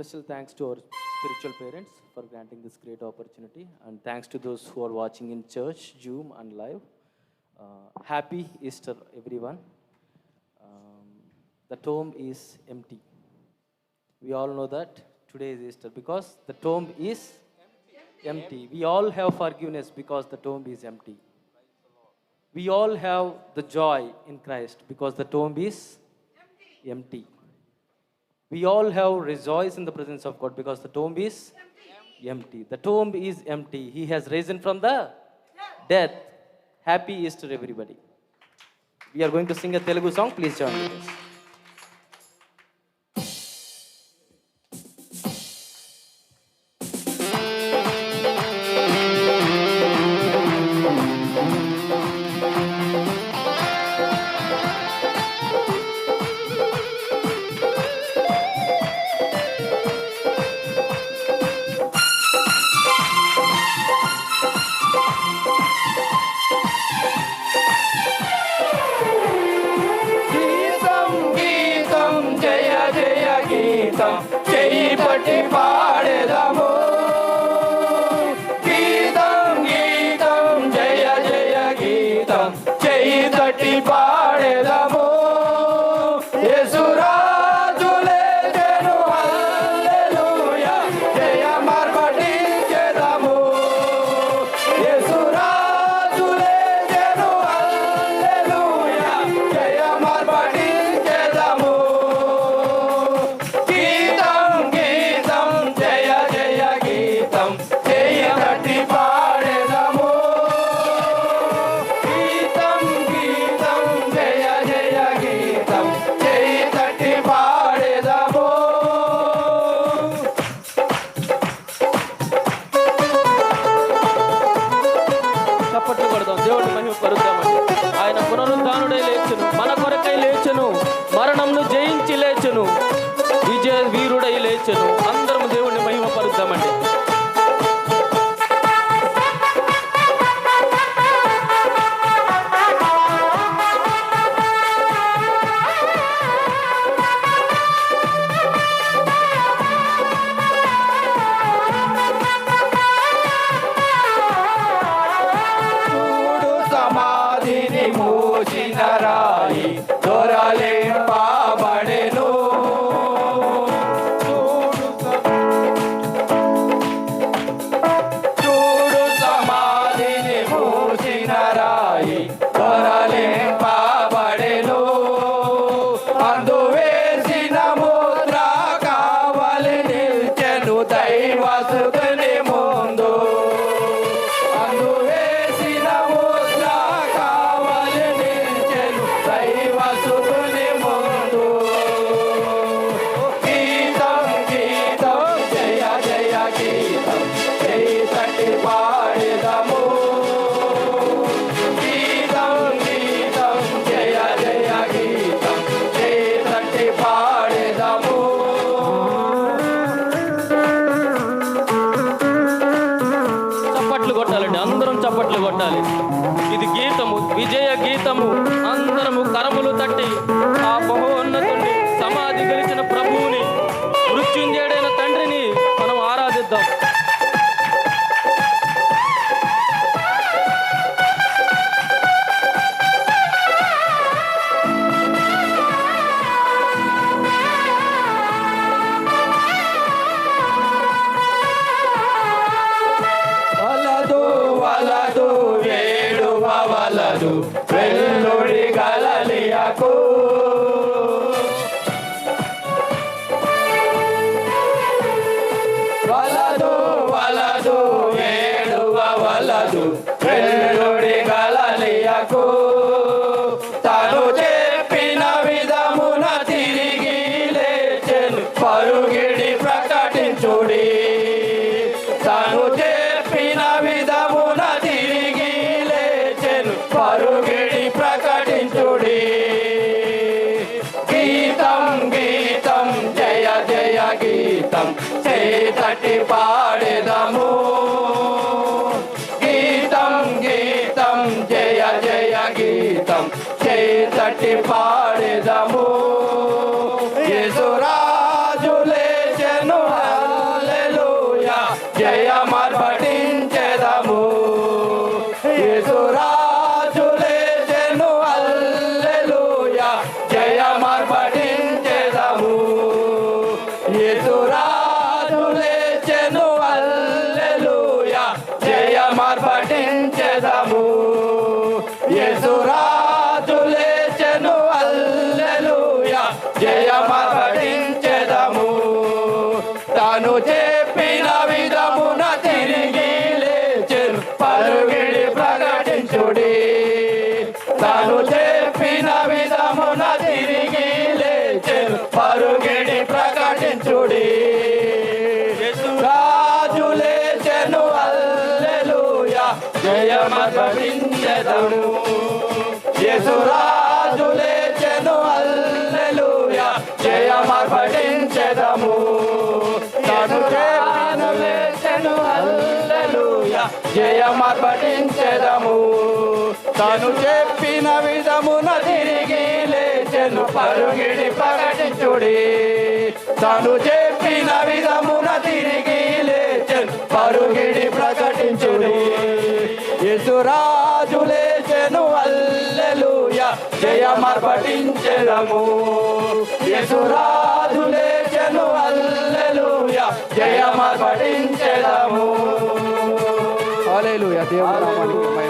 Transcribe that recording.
Special thanks to our spiritual parents for granting this great opportunity, and thanks to those who are watching in church, Zoom, and live. Happy Easter, everyone. The tomb is empty. We all know that today is Easter because the tomb is empty. We all have forgiveness because the tomb is empty. We all have the joy in Christ because the tomb is empty. We all have rejoice in the presence of God because the tomb is empty. The tomb is empty. He has risen from the death. Happy Easter, everybody. We are going to sing a Telugu song. Please join with us. చెయ్యి పట్టి పాడేదాము గీతం గీతం జయ జయ గీతం చెయ్యి తట్టి పాడేదాము యేసురాజు లేచెను హల్లెలూయా జయ మార్పటించెదాము యేసురాజు లేచెను హల్లెలూయా జయ మార్పటించెదాము దేవుడిని మహిమపరుద్దామండి. ఆయన పునరుద్ధానుడై లేచును, మన కొరకై లేచును, మరణంను జయించి లేచును, విజయ వీరుడై లేచును. అందరం దేవుడిని మహిమపరుద్దామండి. రాయి దొరలింపబడెను చూడు సమాధిని మూసిన రాయి దొరలింపబడెను అందు వేసిన ముద్ర కావలి నిల్చెను దైవసుకుని ముందు అందు వేసిన ముద్ర కావలి దైవసుకుని ముందు గీతం గీతం జయ జయ గీతం చేయి తట్టి పాడేదాము గీతం గీతం జయ జయ గీతం చేయి తట్టి పాడేదాము చప్పట్లు కొట్టాలండి, అందరం చప్పట్లు కొట్టాలి. ఇది గీతము, విజయ గీతము. అందరము కరములు తట్టి ఆ మహోన్నతుని సమాధి గెలిచిన ప్రభువుని, మృత్యుంజయుడైన తండ్రిని మనం ఆరాధిద్దాం. వలదు వలదు వేడువ వలదు వెల్లుడి గలలియకు వలదు వలదు వేడువ వలదు వెల్లుడి గలలియకు తను చెప్పిన విధమున తిరిగి లేచెను పరుగిడి ప్రకటించుడి తను చెప్పిన విధమున తిరిగి లేచెను పరుగిడి ప్రకటించుడి గీతం గీతం జయ జయ గీతం చేయి తట్టి పాడేదాము గీతం గీతం జయ జయ గీతం చేయి తట్టి పాడేదాము యేసురాజు లేచెను యేసురాజు లేచెను హల్లెలూయా జయమర్పటించెదము యేసురాజు లేచెను హల్లెలూయా జయమర్పటించెదము తాను చెప్పిన విధమున తిరిగి లేచెను పరుగిడి ప్రకటించుడి తాను చెప్పిన విధమున తిరిగి లేచెను పరుగిడి ప్రకటించుడి రాజు లేచెను హల్లెలూయా జయమర్పటించెదము యేసురాజు లేచెను హల్లెలూయా జయమర్పటించెదము తాను చెప్పిన లేచెను హల్లెలూయా జయమర్పటించెదము తాను చెప్పిన విధమున తిరిగి లేచెను పరుగిడి ప్రకటించుడి తాను చెప్పిన విధమున తిరిగి లేచెను పరుగిడి ప్రకటించుడి యేసురాజు లేచెను హల్లెలూయా జయమర్పటించెదము యేసురాజు లేచెను హల్లెలూయా జయమర్పటించెదము హల్లెలూయా దేవుని నామానికి మహిమ